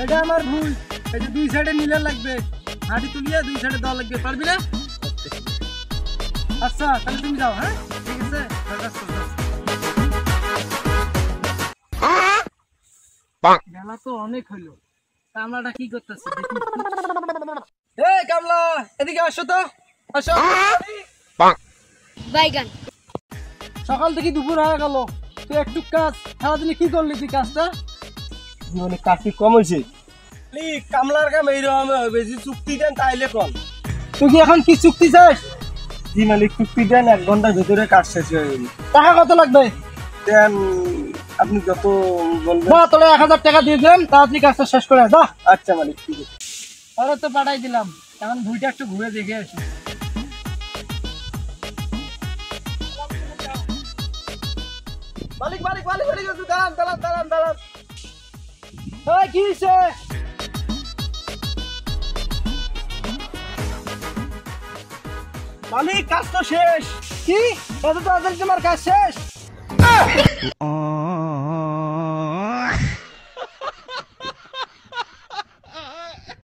এটা আমার ভুল। এই যে দুই সাইডে মিলে লাগবে, হাঁটি তুলিয়ে দুই সাইডে দেওয়া লাগবে, পারবি না? আচ্ছা তাহলে তুমি যাও। হ্যাঁ ঠিক আছে, মেলা তো অনেক হইলো, কামলাটা কি করতেছে দেখি। এই কামলা, এদিকে আসো তো, আসো। বাইগান সকাল থেকে দুপুর হয়ে গেল, তুই একটু কাজ সারাদিনে কি করলি তুই কাজটা? জীবনে কাজ কি কম হয়েছে? কামলার কাম এইরকম বেশি চুক্তি দেন তাইলে কম। তুই কি এখন কি চুক্তি চাস? জি মালিক, চুক্তি দেন 1 ঘন্টার ভিতরে কাজ শেষ হয়ে যাবে। টাকা কত লাগবে? দেন আপনি যত বলবেন। না তোরা 1000 টাকা দিয়ে দিলাম, তাড়াতাড়ি কাজটা শেষ করে যা। আচ্ছা মালিক, ঠিক আছে। আরে তো পাঠাই দিলাম, এখন ভুইটা একটু ঘুরে দেখে আসি। মালিক মালিক মালিক মালিক, দাঁড়ান দাঁড়ান দাঁড়ান দাঁড়ান। এই কি হইছে? মালিক কাজ তো শেষ। কি এত তাড়াতাড়ি তোমার কাজ শেষ?